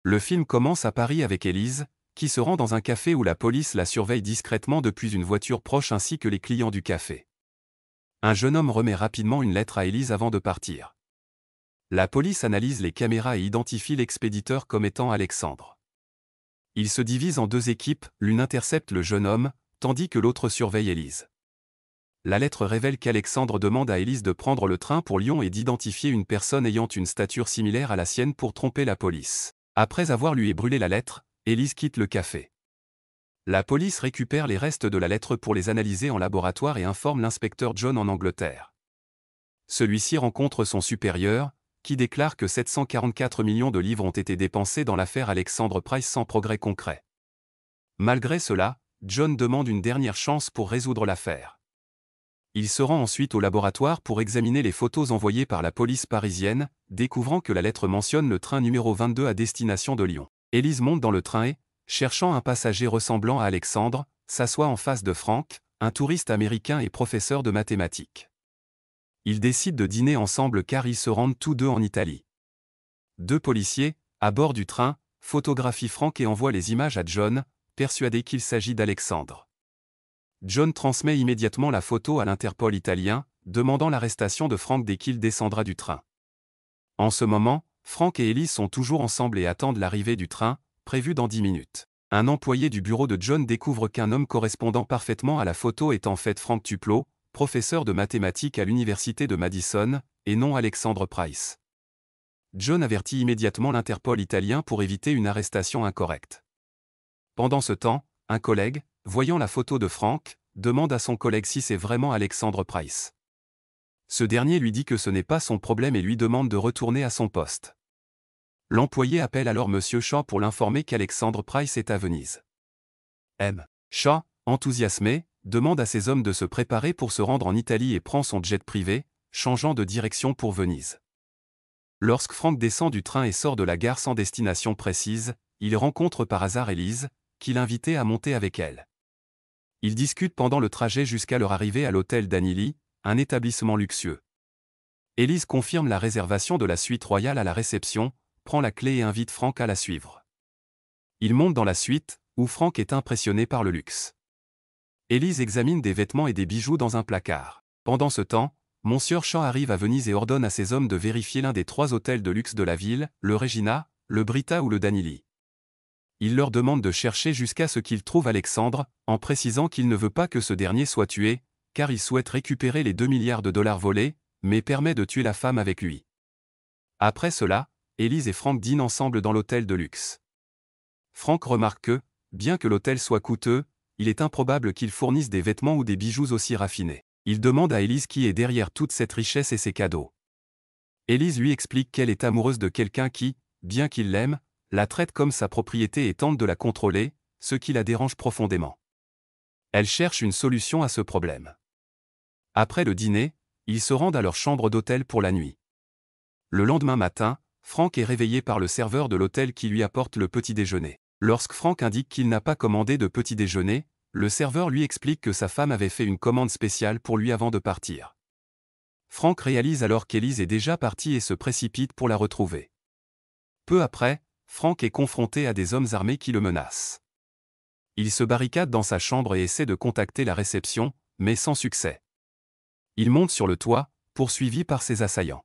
Le film commence à Paris avec Élise, qui se rend dans un café où la police la surveille discrètement depuis une voiture proche ainsi que les clients du café. Un jeune homme remet rapidement une lettre à Élise avant de partir. La police analyse les caméras et identifie l'expéditeur comme étant Alexandre. Ils se divisent en deux équipes, l'une intercepte le jeune homme, tandis que l'autre surveille Élise. La lettre révèle qu'Alexandre demande à Élise de prendre le train pour Lyon et d'identifier une personne ayant une stature similaire à la sienne pour tromper la police. Après avoir lu et brûlé la lettre, Élise quitte le café. La police récupère les restes de la lettre pour les analyser en laboratoire et informe l'inspecteur John en Angleterre. Celui-ci rencontre son supérieur, qui déclare que 744 millions de livres ont été dépensés dans l'affaire Alexandre Price sans progrès concret. Malgré cela, John demande une dernière chance pour résoudre l'affaire. Il se rend ensuite au laboratoire pour examiner les photos envoyées par la police parisienne, découvrant que la lettre mentionne le train numéro 22 à destination de Lyon. Élise monte dans le train et, cherchant un passager ressemblant à Alexandre, s'assoit en face de Frank, un touriste américain et professeur de mathématiques. Ils décident de dîner ensemble car ils se rendent tous deux en Italie. Deux policiers, à bord du train, photographient Frank et envoient les images à John, persuadé qu'il s'agit d'Alexandre. John transmet immédiatement la photo à l'Interpol italien, demandant l'arrestation de Frank dès qu'il descendra du train. En ce moment, Frank et Élise sont toujours ensemble et attendent l'arrivée du train, prévu dans 10 minutes. Un employé du bureau de John découvre qu'un homme correspondant parfaitement à la photo est en fait Frank Tuplo, professeur de mathématiques à l'université de Madison, et non Alexandre Price. John avertit immédiatement l'Interpol italien pour éviter une arrestation incorrecte. Pendant ce temps, un collègue, voyant la photo de Frank, demande à son collègue si c'est vraiment Alexandre Price. Ce dernier lui dit que ce n'est pas son problème et lui demande de retourner à son poste. L'employé appelle alors Monsieur Shaw pour l'informer qu'Alexandre Price est à Venise. M. Shaw, enthousiasmé, demande à ses hommes de se préparer pour se rendre en Italie et prend son jet privé, changeant de direction pour Venise. Lorsque Frank descend du train et sort de la gare sans destination précise, il rencontre par hasard Élise, qui l'invitait à monter avec elle. Ils discutent pendant le trajet jusqu'à leur arrivée à l'hôtel d'Anilly, un établissement luxueux. Élise confirme la réservation de la suite royale à la réception, prend la clé et invite Frank à la suivre. Ils montent dans la suite, où Frank est impressionné par le luxe. Élise examine des vêtements et des bijoux dans un placard. Pendant ce temps, Monsieur Shaw arrive à Venise et ordonne à ses hommes de vérifier l'un des 3 hôtels de luxe de la ville, le Regina, le Brita ou le Danilly. Il leur demande de chercher jusqu'à ce qu'ils trouvent Alexandre, en précisant qu'il ne veut pas que ce dernier soit tué, car il souhaite récupérer les 2 milliards de dollars volés, mais permet de tuer la femme avec lui. Après cela, Élise et Frank dînent ensemble dans l'hôtel de luxe. Frank remarque que, bien que l'hôtel soit coûteux, il est improbable qu'il fournisse des vêtements ou des bijoux aussi raffinés. Il demande à Élise qui est derrière toute cette richesse et ces cadeaux. Élise lui explique qu'elle est amoureuse de quelqu'un qui, bien qu'il l'aime, la traite comme sa propriété et tente de la contrôler, ce qui la dérange profondément. Elle cherche une solution à ce problème. Après le dîner, ils se rendent à leur chambre d'hôtel pour la nuit. Le lendemain matin, Frank est réveillé par le serveur de l'hôtel qui lui apporte le petit déjeuner. Lorsque Frank indique qu'il n'a pas commandé de petit déjeuner, le serveur lui explique que sa femme avait fait une commande spéciale pour lui avant de partir. Frank réalise alors qu'Élise est déjà partie et se précipite pour la retrouver. Peu après, Frank est confronté à des hommes armés qui le menacent. Il se barricade dans sa chambre et essaie de contacter la réception, mais sans succès. Il monte sur le toit, poursuivi par ses assaillants.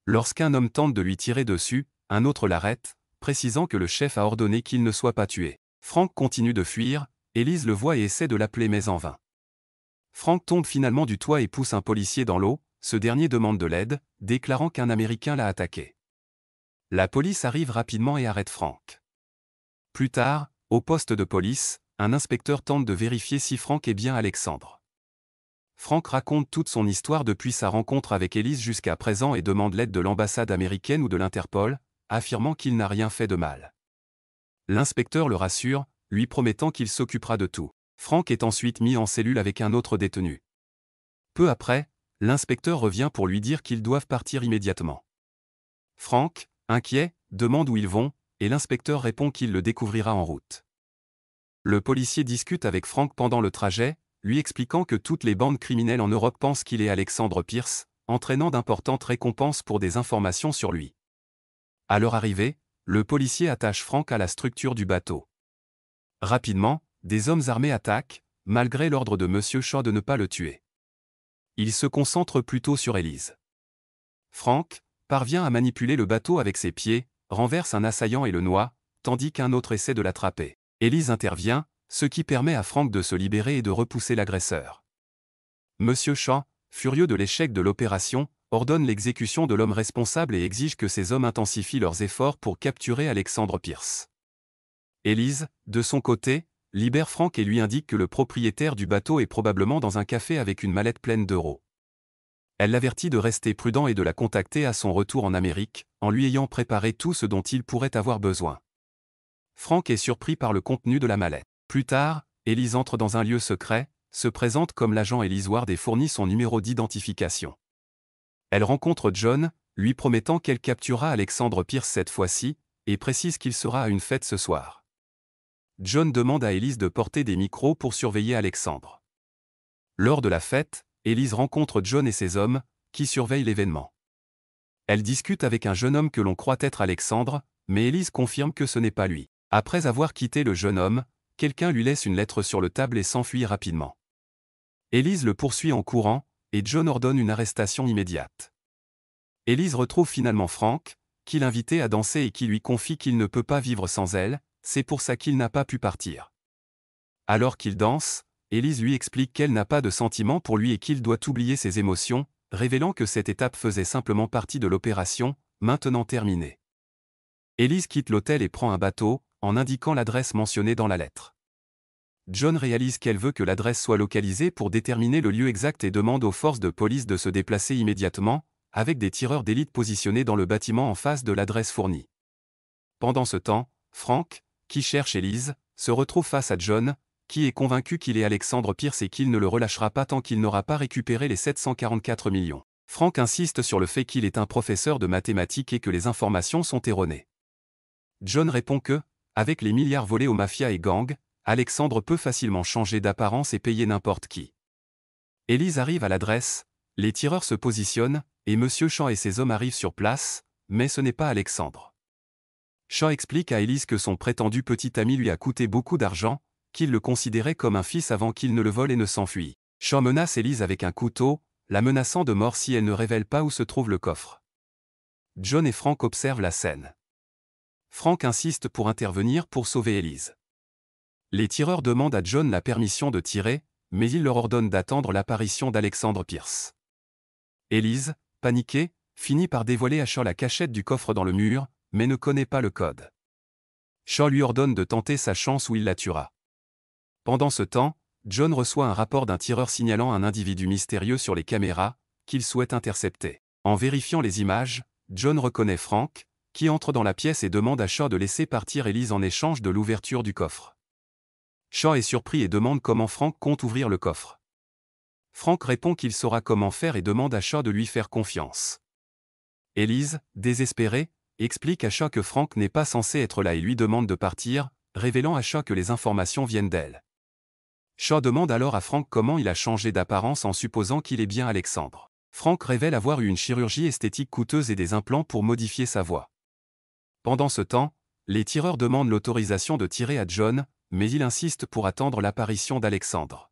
Lorsqu'un homme tente de lui tirer dessus, un autre l'arrête, précisant que le chef a ordonné qu'il ne soit pas tué. Frank continue de fuir, Élise le voit et essaie de l'appeler mais en vain. Frank tombe finalement du toit et pousse un policier dans l'eau, ce dernier demande de l'aide, déclarant qu'un Américain l'a attaqué. La police arrive rapidement et arrête Frank. Plus tard, au poste de police, un inspecteur tente de vérifier si Frank est bien Alexandre. Frank raconte toute son histoire depuis sa rencontre avec Élise jusqu'à présent et demande l'aide de l'ambassade américaine ou de l'Interpol, affirmant qu'il n'a rien fait de mal. L'inspecteur le rassure, lui promettant qu'il s'occupera de tout. Frank est ensuite mis en cellule avec un autre détenu. Peu après, l'inspecteur revient pour lui dire qu'ils doivent partir immédiatement. Frank, inquiet, demande où ils vont, et l'inspecteur répond qu'il le découvrira en route. Le policier discute avec Frank pendant le trajet, lui expliquant que toutes les bandes criminelles en Europe pensent qu'il est Alexandre Pierce, entraînant d'importantes récompenses pour des informations sur lui. À leur arrivée, le policier attache Frank à la structure du bateau. Rapidement, des hommes armés attaquent, malgré l'ordre de Monsieur Shaw de ne pas le tuer. Il se concentre plutôt sur Elise. Frank parvient à manipuler le bateau avec ses pieds, renverse un assaillant et le noie, tandis qu'un autre essaie de l'attraper. Elise intervient, ce qui permet à Frank de se libérer et de repousser l'agresseur. Monsieur Shaw, furieux de l'échec de l'opération, ordonne l'exécution de l'homme responsable et exige que ces hommes intensifient leurs efforts pour capturer Alexandre Pierce. Elise, de son côté, libère Frank et lui indique que le propriétaire du bateau est probablement dans un café avec une mallette pleine d'euros. Elle l'avertit de rester prudent et de la contacter à son retour en Amérique, en lui ayant préparé tout ce dont il pourrait avoir besoin. Frank est surpris par le contenu de la mallette. Plus tard, Elise entre dans un lieu secret, se présente comme l'agent Elise Ward et fournit son numéro d'identification. Elle rencontre John, lui promettant qu'elle capturera Alexandre Pierce cette fois-ci, et précise qu'il sera à une fête ce soir. John demande à Elise de porter des micros pour surveiller Alexandre. Lors de la fête, Elise rencontre John et ses hommes, qui surveillent l'événement. Elle discute avec un jeune homme que l'on croit être Alexandre, mais Elise confirme que ce n'est pas lui. Après avoir quitté le jeune homme, quelqu'un lui laisse une lettre sur le table et s'enfuit rapidement. Elise le poursuit en courant, et John ordonne une arrestation immédiate. Elise retrouve finalement Frank, qui l'invitait à danser et qui lui confie qu'il ne peut pas vivre sans elle, c'est pour ça qu'il n'a pas pu partir. Alors qu'il danse, Elise lui explique qu'elle n'a pas de sentiments pour lui et qu'il doit oublier ses émotions, révélant que cette étape faisait simplement partie de l'opération, maintenant terminée. Elise quitte l'hôtel et prend un bateau, en indiquant l'adresse mentionnée dans la lettre. John réalise qu'elle veut que l'adresse soit localisée pour déterminer le lieu exact et demande aux forces de police de se déplacer immédiatement, avec des tireurs d'élite positionnés dans le bâtiment en face de l'adresse fournie. Pendant ce temps, Frank, qui cherche Elise, se retrouve face à John, qui est convaincu qu'il est Alexandre Pierce et qu'il ne le relâchera pas tant qu'il n'aura pas récupéré les 744 millions. Frank insiste sur le fait qu'il est un professeur de mathématiques et que les informations sont erronées. John répond que, avec les milliards volés aux mafias et gangs, Alexandre peut facilement changer d'apparence et payer n'importe qui. Elise arrive à l'adresse, les tireurs se positionnent, et Monsieur Shaw et ses hommes arrivent sur place, mais ce n'est pas Alexandre. Shaw explique à Elise que son prétendu petit ami lui a coûté beaucoup d'argent, qu'il le considérait comme un fils avant qu'il ne le vole et ne s'enfuit. Shaw menace Elise avec un couteau, la menaçant de mort si elle ne révèle pas où se trouve le coffre. John et Frank observent la scène. Frank insiste pour intervenir pour sauver Elise. Les tireurs demandent à John la permission de tirer, mais il leur ordonne d'attendre l'apparition d'Alexandre Pierce. Elise, paniquée, finit par dévoiler à Shaw la cachette du coffre dans le mur, mais ne connaît pas le code. Shaw lui ordonne de tenter sa chance ou il la tuera. Pendant ce temps, John reçoit un rapport d'un tireur signalant un individu mystérieux sur les caméras, qu'il souhaite intercepter. En vérifiant les images, John reconnaît Frank, qui entre dans la pièce et demande à Shaw de laisser partir Elise en échange de l'ouverture du coffre. Shaw est surpris et demande comment Frank compte ouvrir le coffre. Frank répond qu'il saura comment faire et demande à Shaw de lui faire confiance. Elise, désespérée, explique à Shaw que Frank n'est pas censé être là et lui demande de partir, révélant à Shaw que les informations viennent d'elle. Shaw demande alors à Frank comment il a changé d'apparence en supposant qu'il est bien Alexandre. Frank révèle avoir eu une chirurgie esthétique coûteuse et des implants pour modifier sa voix. Pendant ce temps, les tireurs demandent l'autorisation de tirer à John, mais il insiste pour attendre l'apparition d'Alexandre.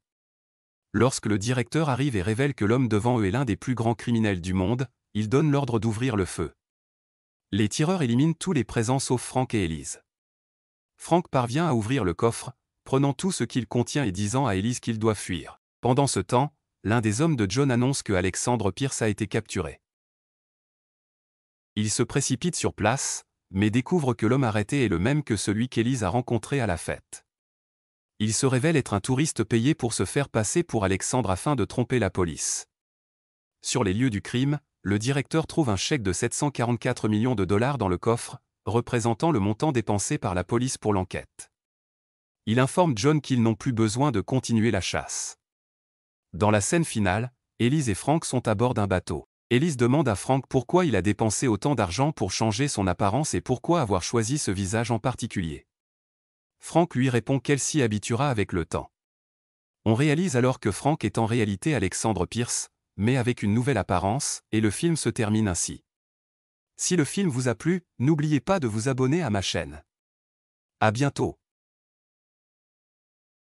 Lorsque le directeur arrive et révèle que l'homme devant eux est l'un des plus grands criminels du monde, il donne l'ordre d'ouvrir le feu. Les tireurs éliminent tous les présents sauf Frank et Elise. Frank parvient à ouvrir le coffre, prenant tout ce qu'il contient et disant à Elise qu'il doit fuir. Pendant ce temps, l'un des hommes de John annonce que Alexandre Pierce a été capturé. Il se précipite sur place, mais découvre que l'homme arrêté est le même que celui qu'Elise a rencontré à la fête. Il se révèle être un touriste payé pour se faire passer pour Alexandre afin de tromper la police. Sur les lieux du crime, le directeur trouve un chèque de 744 millions de dollars dans le coffre, représentant le montant dépensé par la police pour l'enquête. Il informe John qu'ils n'ont plus besoin de continuer la chasse. Dans la scène finale, Elise et Frank sont à bord d'un bateau. Elise demande à Frank pourquoi il a dépensé autant d'argent pour changer son apparence et pourquoi avoir choisi ce visage en particulier. Frank lui répond qu'elle s'y habituera avec le temps. On réalise alors que Frank est en réalité Alexandre Pierce, mais avec une nouvelle apparence, et le film se termine ainsi. Si le film vous a plu, n'oubliez pas de vous abonner à ma chaîne. À bientôt.